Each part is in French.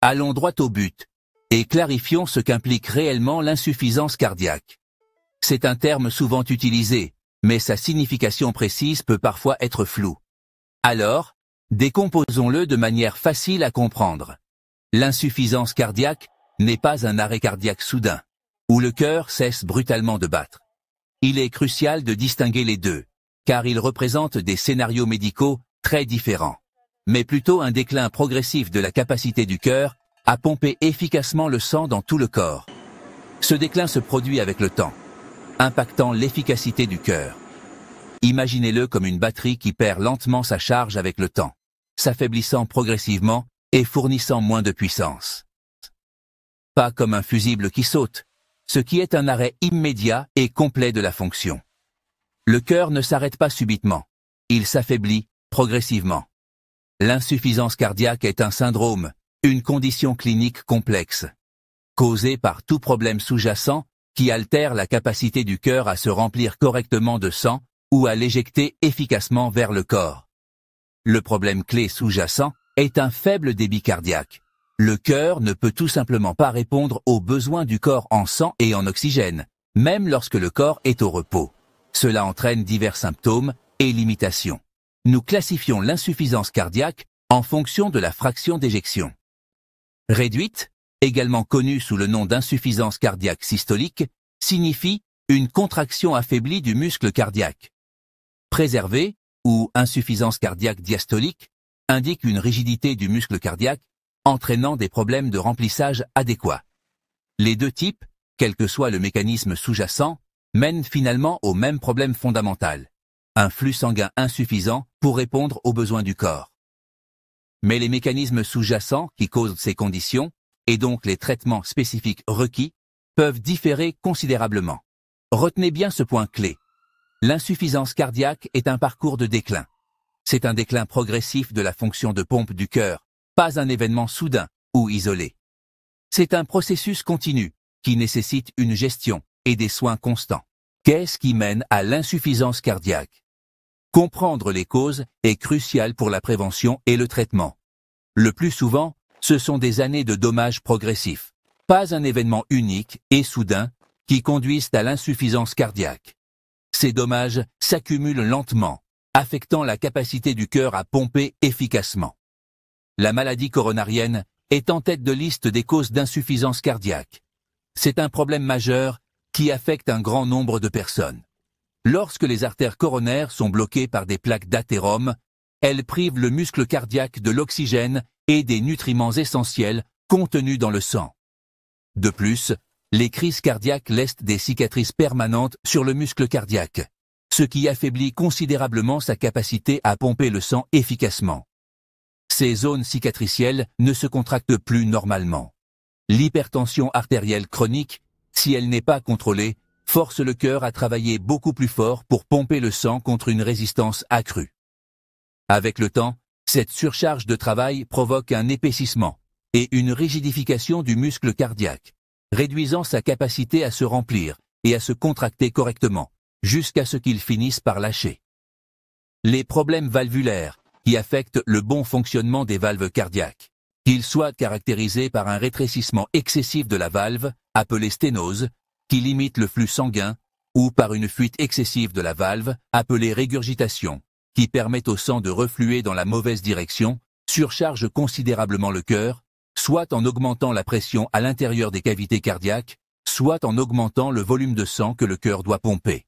Allons droit au but et clarifions ce qu'implique réellement l'insuffisance cardiaque. C'est un terme souvent utilisé, mais sa signification précise peut parfois être floue. Alors, décomposons-le de manière facile à comprendre. L'insuffisance cardiaque n'est pas un arrêt cardiaque soudain, où le cœur cesse brutalement de battre. Il est crucial de distinguer les deux, car ils représentent des scénarios médicaux très différents, mais plutôt un déclin progressif de la capacité du cœur à pomper efficacement le sang dans tout le corps. Ce déclin se produit avec le temps, impactant l'efficacité du cœur. Imaginez-le comme une batterie qui perd lentement sa charge avec le temps, s'affaiblissant progressivement et fournissant moins de puissance. Pas comme un fusible qui saute, ce qui est un arrêt immédiat et complet de la fonction. Le cœur ne s'arrête pas subitement, il s'affaiblit progressivement. L'insuffisance cardiaque est un syndrome, une condition clinique complexe, causée par tout problème sous-jacent qui altère la capacité du cœur à se remplir correctement de sang ou à l'éjecter efficacement vers le corps. Le problème clé sous-jacent est un faible débit cardiaque. Le cœur ne peut tout simplement pas répondre aux besoins du corps en sang et en oxygène, même lorsque le corps est au repos. Cela entraîne divers symptômes et limitations. Nous classifions l'insuffisance cardiaque en fonction de la fraction d'éjection. Réduite, également connue sous le nom d'insuffisance cardiaque systolique, signifie une contraction affaiblie du muscle cardiaque. Préservée, ou insuffisance cardiaque diastolique, indique une rigidité du muscle cardiaque entraînant des problèmes de remplissage adéquats. Les deux types, quel que soit le mécanisme sous-jacent, mènent finalement au même problème fondamental, un flux sanguin insuffisant pour répondre aux besoins du corps. Mais les mécanismes sous-jacents qui causent ces conditions, et donc les traitements spécifiques requis, peuvent différer considérablement. Retenez bien ce point clé. L'insuffisance cardiaque est un parcours de déclin. C'est un déclin progressif de la fonction de pompe du cœur, pas un événement soudain ou isolé. C'est un processus continu qui nécessite une gestion et des soins constants. Qu'est-ce qui mène à l'insuffisance cardiaque? Comprendre les causes est crucial pour la prévention et le traitement. Le plus souvent, ce sont des années de dommages progressifs, pas un événement unique et soudain qui conduisent à l'insuffisance cardiaque. Ces dommages s'accumulent lentement, affectant la capacité du cœur à pomper efficacement. La maladie coronarienne est en tête de liste des causes d'insuffisance cardiaque. C'est un problème majeur qui affecte un grand nombre de personnes. Lorsque les artères coronaires sont bloquées par des plaques d'athérome, elles privent le muscle cardiaque de l'oxygène et des nutriments essentiels contenus dans le sang. De plus, les crises cardiaques laissent des cicatrices permanentes sur le muscle cardiaque, ce qui affaiblit considérablement sa capacité à pomper le sang efficacement. Ces zones cicatricielles ne se contractent plus normalement. L'hypertension artérielle chronique, si elle n'est pas contrôlée, force le cœur à travailler beaucoup plus fort pour pomper le sang contre une résistance accrue. Avec le temps, cette surcharge de travail provoque un épaississement et une rigidification du muscle cardiaque, réduisant sa capacité à se remplir et à se contracter correctement, jusqu'à ce qu'il finisse par lâcher. Les problèmes valvulaires, qui affectent le bon fonctionnement des valves cardiaques, qu'ils soient caractérisés par un rétrécissement excessif de la valve, appelée sténose, qui limite le flux sanguin, ou par une fuite excessive de la valve, appelée régurgitation, qui permet au sang de refluer dans la mauvaise direction, surcharge considérablement le cœur, soit en augmentant la pression à l'intérieur des cavités cardiaques, soit en augmentant le volume de sang que le cœur doit pomper.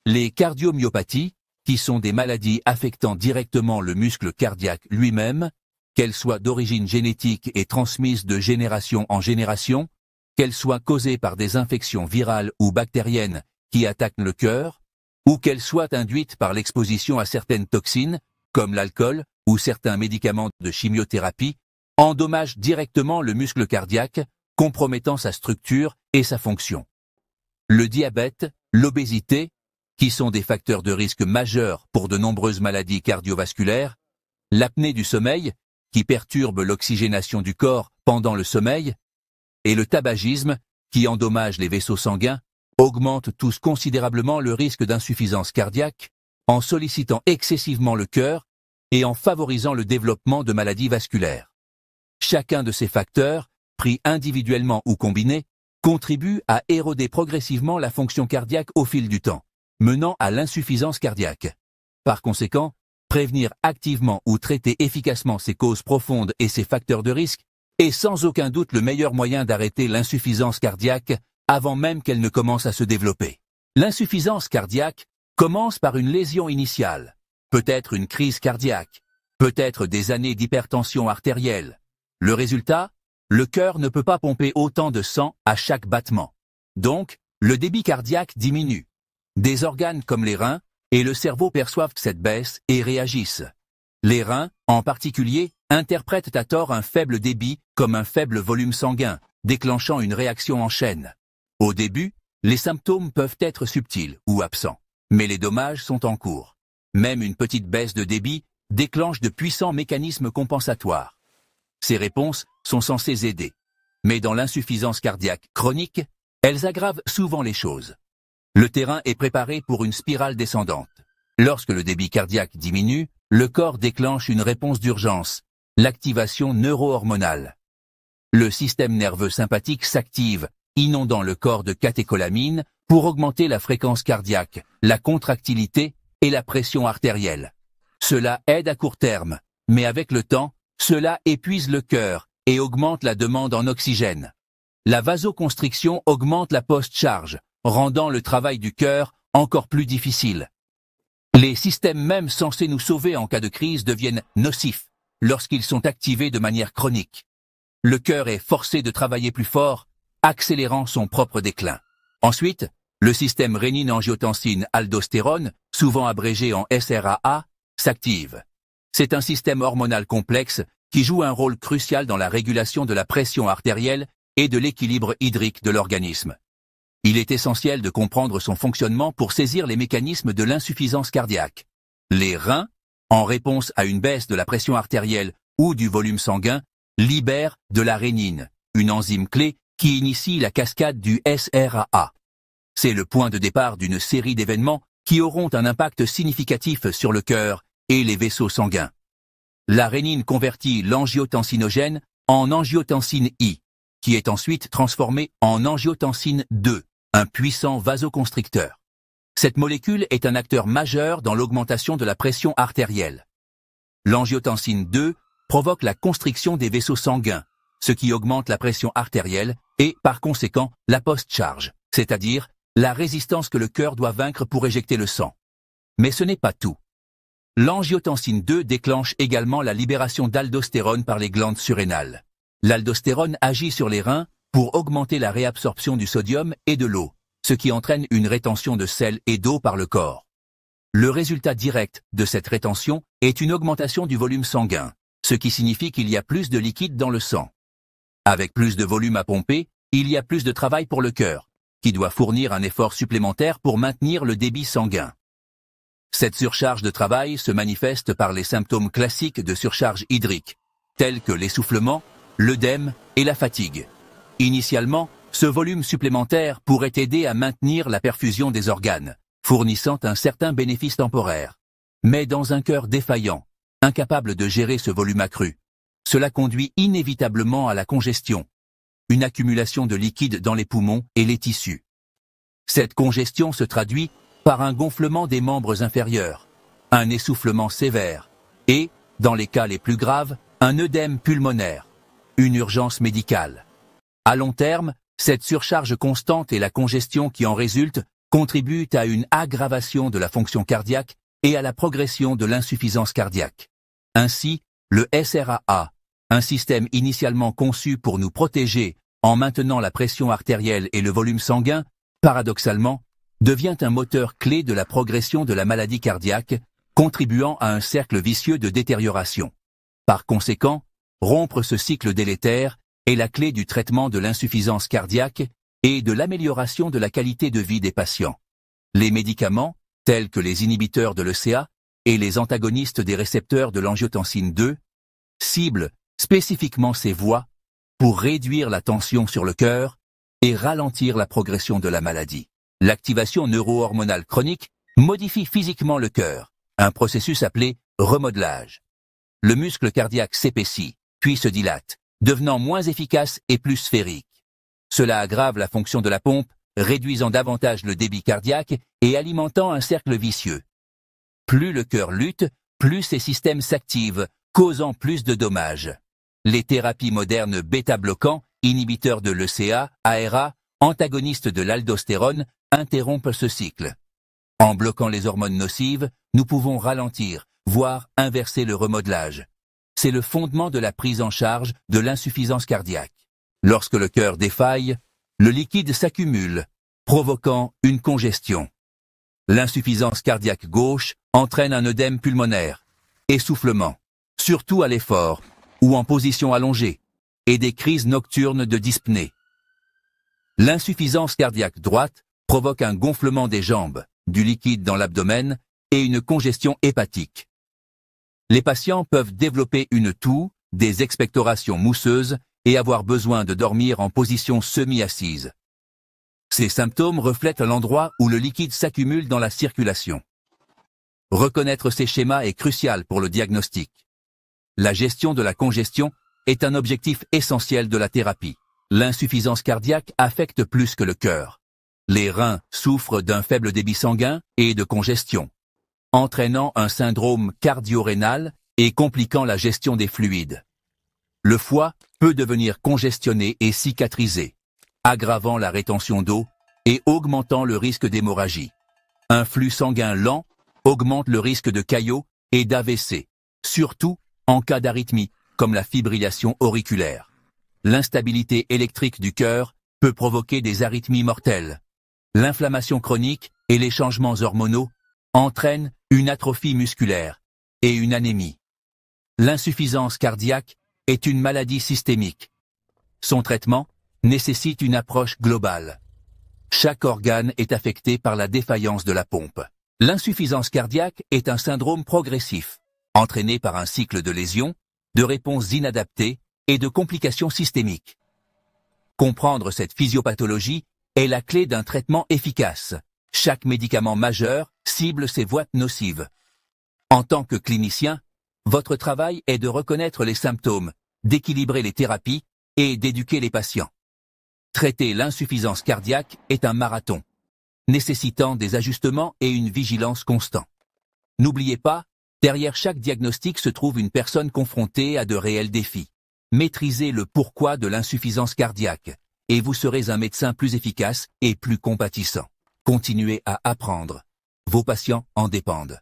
Les cardiomyopathies, qui sont des maladies affectant directement le muscle cardiaque lui-même, qu'elles soient d'origine génétique et transmises de génération en génération, qu'elles soient causées par des infections virales ou bactériennes qui attaquent le cœur, ou qu'elles soient induites par l'exposition à certaines toxines, comme l'alcool ou certains médicaments de chimiothérapie, endommagent directement le muscle cardiaque, compromettant sa structure et sa fonction. Le diabète, l'obésité, qui sont des facteurs de risque majeurs pour de nombreuses maladies cardiovasculaires, l'apnée du sommeil, qui perturbe l'oxygénation du corps pendant le sommeil, et le tabagisme, qui endommage les vaisseaux sanguins, augmentent tous considérablement le risque d'insuffisance cardiaque en sollicitant excessivement le cœur et en favorisant le développement de maladies vasculaires. Chacun de ces facteurs, pris individuellement ou combinés, contribue à éroder progressivement la fonction cardiaque au fil du temps, menant à l'insuffisance cardiaque. Par conséquent, prévenir activement ou traiter efficacement ces causes profondes et ces facteurs de risque est sans aucun doute le meilleur moyen d'arrêter l'insuffisance cardiaque avant même qu'elle ne commence à se développer. L'insuffisance cardiaque commence par une lésion initiale, peut-être une crise cardiaque, peut-être des années d'hypertension artérielle. Le résultat, le cœur ne peut pas pomper autant de sang à chaque battement. Donc, le débit cardiaque diminue. Des organes comme les reins et le cerveau perçoivent cette baisse et réagissent. Les reins, en particulier, interprètent à tort un faible débit comme un faible volume sanguin, déclenchant une réaction en chaîne. Au début, les symptômes peuvent être subtils ou absents, mais les dommages sont en cours. Même une petite baisse de débit déclenche de puissants mécanismes compensatoires. Ces réponses sont censées aider, mais dans l'insuffisance cardiaque chronique, elles aggravent souvent les choses. Le terrain est préparé pour une spirale descendante. Lorsque le débit cardiaque diminue, le corps déclenche une réponse d'urgence, l'activation neuro-hormonale. Le système nerveux sympathique s'active, inondant le corps de catécholamines pour augmenter la fréquence cardiaque, la contractilité et la pression artérielle. Cela aide à court terme, mais avec le temps, cela épuise le cœur et augmente la demande en oxygène. La vasoconstriction augmente la post-charge, rendant le travail du cœur encore plus difficile. Les systèmes même censés nous sauver en cas de crise deviennent nocifs lorsqu'ils sont activés de manière chronique. Le cœur est forcé de travailler plus fort, accélérant son propre déclin. Ensuite, le système rénine-angiotensine-aldostérone, souvent abrégé en SRAA, s'active. C'est un système hormonal complexe qui joue un rôle crucial dans la régulation de la pression artérielle et de l'équilibre hydrique de l'organisme. Il est essentiel de comprendre son fonctionnement pour saisir les mécanismes de l'insuffisance cardiaque. Les reins, en réponse à une baisse de la pression artérielle ou du volume sanguin, libèrent de la rénine, une enzyme clé qui initie la cascade du SRAA. C'est le point de départ d'une série d'événements qui auront un impact significatif sur le cœur et les vaisseaux sanguins. La rénine convertit l'angiotensinogène en angiotensine I, qui est ensuite transformée en angiotensine 2, un puissant vasoconstricteur. Cette molécule est un acteur majeur dans l'augmentation de la pression artérielle. L'angiotensine 2 provoque la constriction des vaisseaux sanguins, ce qui augmente la pression artérielle et, par conséquent, la post-charge, c'est-à-dire la résistance que le cœur doit vaincre pour éjecter le sang. Mais ce n'est pas tout. L'angiotensine 2 déclenche également la libération d'aldostérone par les glandes surrénales. L'aldostérone agit sur les reins pour augmenter la réabsorption du sodium et de l'eau, ce qui entraîne une rétention de sel et d'eau par le corps. Le résultat direct de cette rétention est une augmentation du volume sanguin, ce qui signifie qu'il y a plus de liquide dans le sang. Avec plus de volume à pomper, il y a plus de travail pour le cœur, qui doit fournir un effort supplémentaire pour maintenir le débit sanguin. Cette surcharge de travail se manifeste par les symptômes classiques de surcharge hydrique, tels que l'essoufflement, l'œdème et la fatigue. Initialement, ce volume supplémentaire pourrait aider à maintenir la perfusion des organes, fournissant un certain bénéfice temporaire. Mais dans un cœur défaillant, incapable de gérer ce volume accru, cela conduit inévitablement à la congestion, une accumulation de liquide dans les poumons et les tissus. Cette congestion se traduit par un gonflement des membres inférieurs, un essoufflement sévère et, dans les cas les plus graves, un œdème pulmonaire, une urgence médicale. À long terme, cette surcharge constante et la congestion qui en résulte contribuent à une aggravation de la fonction cardiaque et à la progression de l'insuffisance cardiaque. Ainsi, le SRAA, un système initialement conçu pour nous protéger en maintenant la pression artérielle et le volume sanguin, paradoxalement, devient un moteur clé de la progression de la maladie cardiaque, contribuant à un cercle vicieux de détérioration. Par conséquent, rompre ce cycle délétère est la clé du traitement de l'insuffisance cardiaque et de l'amélioration de la qualité de vie des patients. Les médicaments, tels que les inhibiteurs de l'ECA et les antagonistes des récepteurs de l'angiotensine 2, ciblent spécifiquement ces voies pour réduire la tension sur le cœur et ralentir la progression de la maladie. L'activation neuro-hormonale chronique modifie physiquement le cœur, un processus appelé remodelage. Le muscle cardiaque s'épaissit, puis se dilate, devenant moins efficace et plus sphérique. Cela aggrave la fonction de la pompe, réduisant davantage le débit cardiaque et alimentant un cercle vicieux. Plus le cœur lutte, plus ces systèmes s'activent, causant plus de dommages. Les thérapies modernes bêta-bloquants, inhibiteurs de l'ECA, ARA, antagonistes de l'aldostérone, interrompent ce cycle. En bloquant les hormones nocives, nous pouvons ralentir, voire inverser le remodelage. C'est le fondement de la prise en charge de l'insuffisance cardiaque. Lorsque le cœur défaille, le liquide s'accumule, provoquant une congestion. L'insuffisance cardiaque gauche entraîne un œdème pulmonaire, essoufflement, surtout à l'effort ou en position allongée, et des crises nocturnes de dyspnée. L'insuffisance cardiaque droite provoque un gonflement des jambes, du liquide dans l'abdomen et une congestion hépatique. Les patients peuvent développer une toux, des expectorations mousseuses et avoir besoin de dormir en position semi-assise. Ces symptômes reflètent l'endroit où le liquide s'accumule dans la circulation. Reconnaître ces schémas est crucial pour le diagnostic. La gestion de la congestion est un objectif essentiel de la thérapie. L'insuffisance cardiaque affecte plus que le cœur. Les reins souffrent d'un faible débit sanguin et de congestion, entraînant un syndrome cardio-rénal et compliquant la gestion des fluides. Le foie peut devenir congestionné et cicatrisé, aggravant la rétention d'eau et augmentant le risque d'hémorragie. Un flux sanguin lent augmente le risque de caillot et d'AVC, surtout en cas d'arythmie, comme la fibrillation auriculaire. L'instabilité électrique du cœur peut provoquer des arythmies mortelles. L'inflammation chronique et les changements hormonaux entraînent une atrophie musculaire et une anémie. L'insuffisance cardiaque est une maladie systémique. Son traitement nécessite une approche globale. Chaque organe est affecté par la défaillance de la pompe. L'insuffisance cardiaque est un syndrome progressif, entraîné par un cycle de lésions, de réponses inadaptées et de complications systémiques. Comprendre cette physiopathologie est la clé d'un traitement efficace. Chaque médicament majeur cible ces voies nocives. En tant que clinicien, votre travail est de reconnaître les symptômes, d'équilibrer les thérapies et d'éduquer les patients. Traiter l'insuffisance cardiaque est un marathon, nécessitant des ajustements et une vigilance constante. N'oubliez pas, derrière chaque diagnostic se trouve une personne confrontée à de réels défis. Maîtrisez le pourquoi de l'insuffisance cardiaque, et vous serez un médecin plus efficace et plus compatissant. Continuez à apprendre. Vos patients en dépendent.